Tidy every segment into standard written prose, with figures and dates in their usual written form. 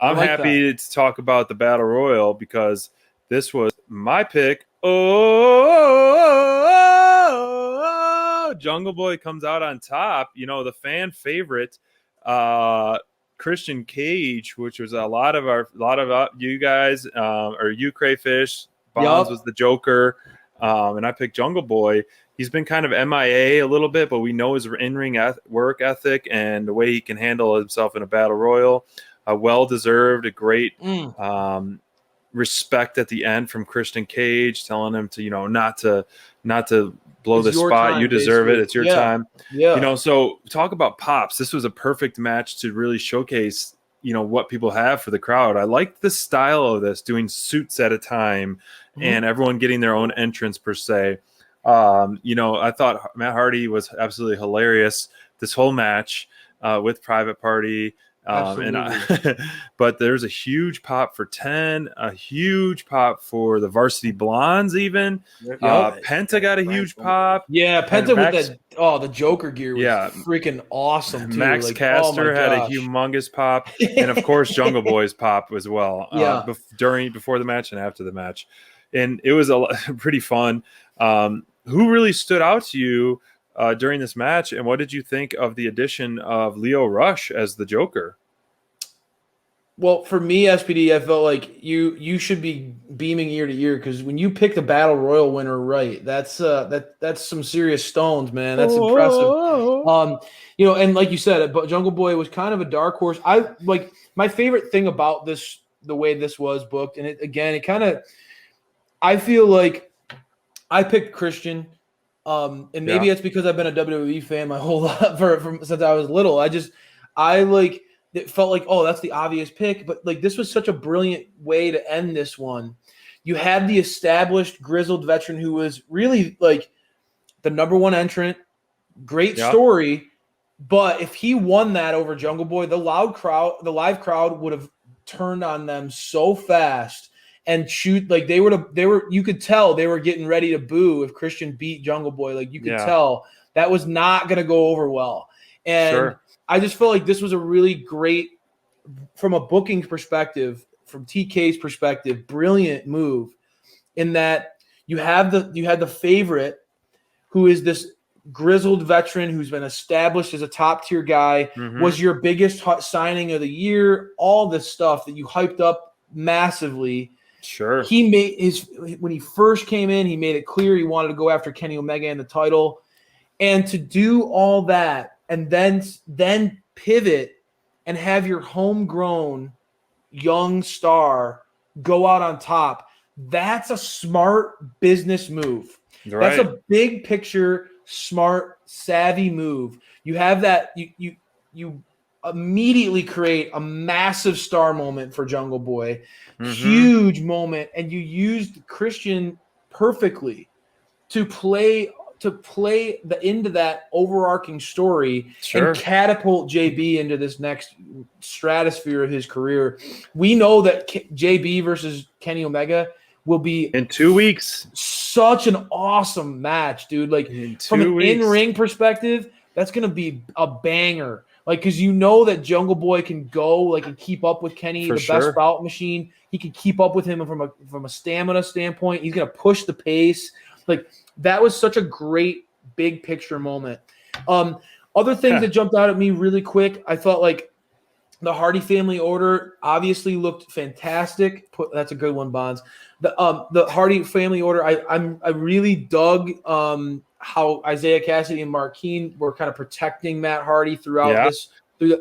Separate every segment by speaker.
Speaker 1: I'm happy to talk about the Battle Royal because this was my pick. Jungle Boy comes out on top. You know, the fan favorite, Christian Cage, which was a lot of you guys, or you Crayfish. Bonds was the Joker, and I picked Jungle Boy. He's been kind of MIA a little bit, but we know his in-ring work ethic and the way he can handle himself in a battle royal. Well-deserved, a great respect at the end from Christian Cage, telling him to, not to blow the spot. You deserve it. It's your time.
Speaker 2: Yeah.
Speaker 1: So talk about pops. This was a perfect match to really showcase, what people have for the crowd. I liked the style of this, doing suits at a time and everyone getting their own entrance per se. I thought Matt Hardy was absolutely hilarious this whole match with Private Party. But there's a huge pop for 10, a huge pop for the Varsity Blondes even. Penta got a huge pop.
Speaker 2: Yeah, Penta with the Joker gear was freaking awesome too.
Speaker 1: Max Caster had a humongous pop. And of course Jungle Boy's pop as well. Before the match and after the match. And it was pretty fun. Who really stood out to you during this match, and what did you think of the addition of Leo Rush as the Joker?
Speaker 2: Well, for me, SPD, I felt like you should be beaming ear to ear because when you pick the Battle Royal winner right, that's some serious stones, man. That's impressive. And like you said, Jungle Boy was kind of a dark horse. I like my favorite thing about this, the way this was booked, and I feel like I picked Christian. And maybe it's because I've been a WWE fan my whole life since I was little. It felt like, oh, that's the obvious pick. But like, this was such a brilliant way to end this one. You had the established grizzled veteran who was really like the number one entrant, great story. But if he won that over Jungle Boy, the live crowd would have turned on them so fast. And shoot, like they were. You could tell they were getting ready to boo if Christian beat Jungle Boy. Like you could tell that was not going to go over well. And I just felt like this was a really great, from a booking perspective, from TK's perspective, brilliant move. In that you had the favorite, who is this grizzled veteran who's been established as a top tier guy, was your biggest signing of the year. All this stuff that you hyped up massively.
Speaker 1: Sure.
Speaker 2: When he first came in, he made it clear he wanted to go after Kenny Omega and the title. And to do all that and then pivot and have your homegrown young star go out on top, that's a smart business move. Right. That's a big picture, smart, savvy move. You have that you immediately create a massive star moment for Jungle Boy, huge moment, and you used Christian perfectly to play into that overarching story and catapult JB into this next stratosphere of his career. We know that JB versus Kenny Omega will be
Speaker 1: in 2 weeks.
Speaker 2: Such an awesome match, dude. Like from an in-ring perspective, that's going to be a banger. Like, because you know that Jungle Boy can go, and keep up with Kenny, best bout machine. He can keep up with him from a stamina standpoint. He's going to push the pace. Like, that was such a great big picture moment. Other things that jumped out at me really quick, I felt like the Hardy Family Order obviously looked fantastic. That's a good one, Bonds. The Hardy Family Order, I really dug how Isaiah Cassidy and Marquine were kind of protecting Matt Hardy throughout this.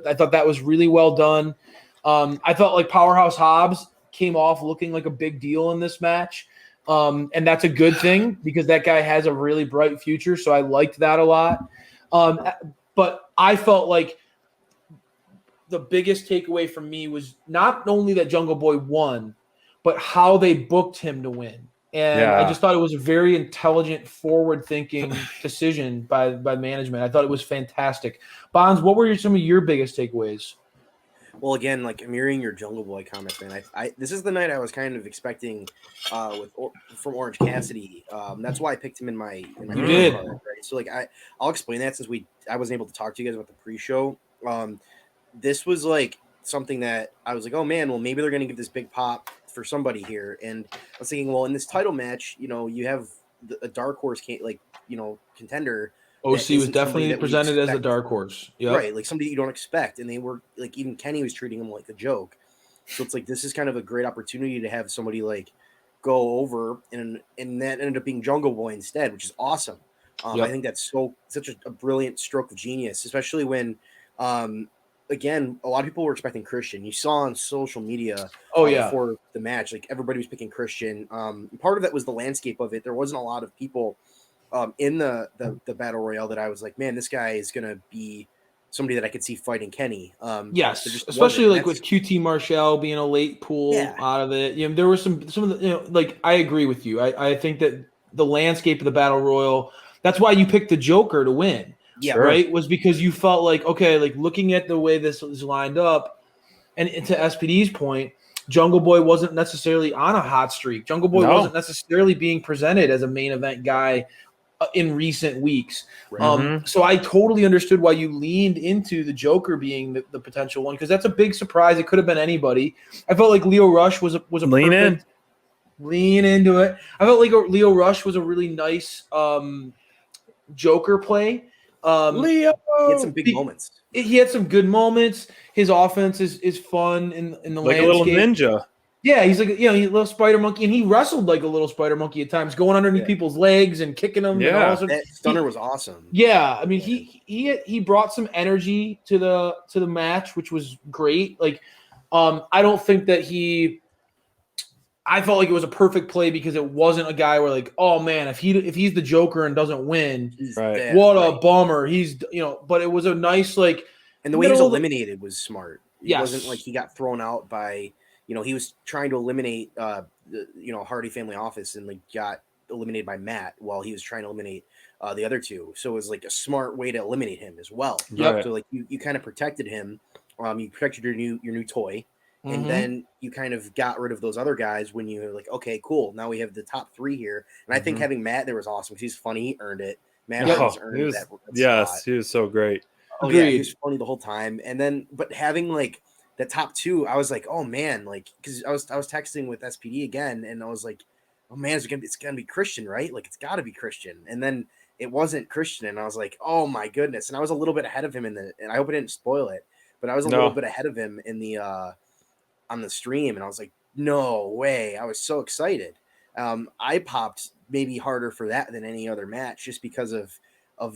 Speaker 2: I thought that was really well done. I felt like Powerhouse Hobbs came off looking like a big deal in this match. And that's a good thing because that guy has a really bright future. So I liked that a lot. But I felt like the biggest takeaway from me was not only that Jungle Boy won, but how they booked him to win. And I just thought it was a very intelligent, forward-thinking decision by management. I thought it was fantastic. Bonds, what were some of your biggest takeaways?
Speaker 3: Well, again, mirroring your Jungle Boy comments, man. This is the night I was kind of expecting from Orange Cassidy. That's why I picked him in my
Speaker 2: you did
Speaker 3: card, right? So I'll explain that since I wasn't able to talk to you guys about the pre-show. This was something that I was like, oh man, well maybe they're going to give this big pop for somebody here. And I was thinking, well, in this title match, you have a dark horse contender.
Speaker 2: OC was definitely presented as a dark horse. Yep.
Speaker 3: Right, like somebody you don't expect, and they were like, even Kenny was treating him like a joke. So it's like this is kind of a great opportunity to have somebody like go over, and that ended up being Jungle Boy instead, which is awesome. I think that's such a brilliant stroke of genius, especially when, again, a lot of people were expecting Christian. You saw on social media before the match, like everybody was picking Christian. Part of that was the landscape of it. There wasn't a lot of people in the battle royale that I was like, man, this guy is gonna be somebody that I could see fighting Kenny.
Speaker 2: Yes, especially like with QT Marshall being a late pull out of it. There was some of the like I agree with you. I think that the landscape of the battle royal. That's why you picked the Joker to win. Yeah, right. Was because you felt like, okay, like looking at the way this was lined up, and to SPD's point, Jungle Boy wasn't necessarily on a hot streak. Jungle Boy wasn't necessarily being presented as a main event guy in recent weeks. So I totally understood why you leaned into the Joker being the potential one, because that's a big surprise. It could have been anybody. I felt like Lio Rush was a lean into it. I felt like Lio Rush was a really nice Joker play.
Speaker 3: Leo, he had some big moments.
Speaker 2: He had some good moments. His offense is fun in the
Speaker 1: like
Speaker 2: landscape.
Speaker 1: A little ninja.
Speaker 2: Yeah, he's like, he's a little spider monkey, and he wrestled like a little spider monkey at times, going underneath people's legs and kicking them.
Speaker 3: Yeah, that stunner was awesome.
Speaker 2: Yeah, I mean, he brought some energy to the match, which was great. Like, I don't think that I felt like it was a perfect play because it wasn't a guy where like, oh man, if he's the Joker and doesn't win, what a bummer. He's but it was a nice like,
Speaker 3: and the way he was eliminated was smart. It wasn't like he got thrown out by he was trying to eliminate Hardy Family Office and like got eliminated by Matt while he was trying to eliminate the other two. So it was like a smart way to eliminate him as well.
Speaker 2: Yep.
Speaker 3: So like you kind of protected him. You protected your new toy. And then you kind of got rid of those other guys when you were like, okay, cool. Now we have the top three here. And I think having Matt there was awesome because he's funny. He earned it. Matt earned that
Speaker 1: yes,
Speaker 3: spot.
Speaker 1: He was so great.
Speaker 3: Oh, yeah, he was funny the whole time. And then, but having like the top two, I was like, oh man, like, because I was texting with SPD again, and I was like, oh man, it's gonna be Christian, right? Like, it's got to be Christian. And then it wasn't Christian, and I was like, oh my goodness. And I was a little bit ahead of him and I hope I didn't spoil it, but I was a little bit ahead of him in the on the stream, and I was like, no way. I was so excited. I popped maybe harder for that than any other match just because of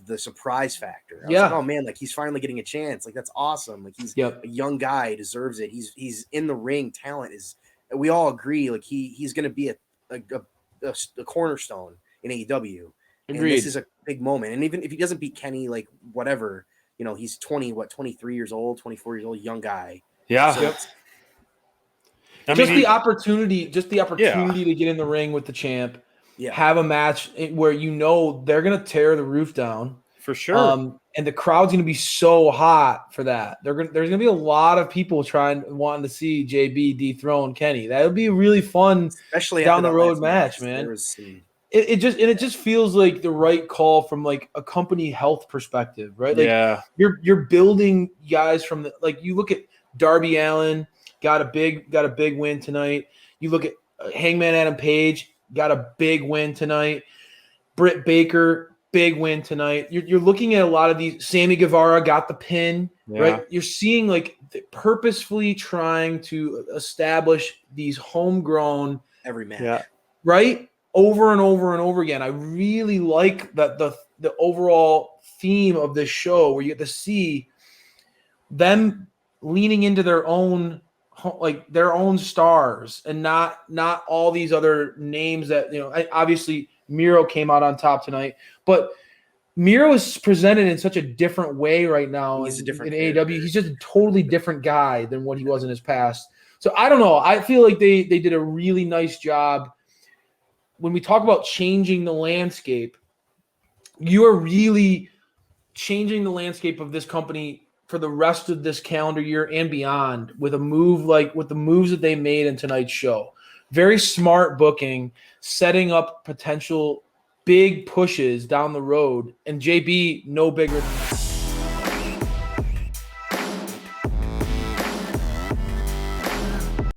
Speaker 3: the surprise factor. I was like, oh man, like he's finally getting a chance. Like that's awesome. Like he's a young guy, he deserves it. He's in the ring. Talent is. We all agree. Like he's going to be a cornerstone in AEW. And this is a big moment. And even if he doesn't beat Kenny, like whatever, he's 23 years old, 24 years old, young guy.
Speaker 1: Yeah.
Speaker 3: So
Speaker 2: the opportunity to get in the ring with the champ. Yeah. Have a match where they're gonna tear the roof down
Speaker 1: for sure,
Speaker 2: and the crowd's gonna be so hot for that. There's gonna be a lot of people wanting to see JB dethrone Kenny. That would be a really fun,
Speaker 3: especially
Speaker 2: down the road match, man. It just feels like the right call from like a company health perspective, right? Like you're building guys from you look at Darby Allin got a big win tonight. You look at Hangman Adam Page. Got a big win tonight. Britt Baker, big win tonight. You're looking at a lot of these. Sammy Guevara got the pin, right? You're seeing like purposefully trying to establish these homegrown
Speaker 3: every match,
Speaker 2: right? Over and over and over again. I really like that the overall theme of this show where you get to see them leaning into their own stars and not all these other names that obviously Miro came out on top tonight, but Miro is presented in such a different way right now in AEW. He's just a totally different guy than what he was in his past. So I don't know. I feel like they did a really nice job. When we talk about changing the landscape, you are really changing the landscape of this company for the rest of this calendar year and beyond with a move with the moves that they made in tonight's show. Very smart booking, setting up potential big pushes down the road, and JB no bigger than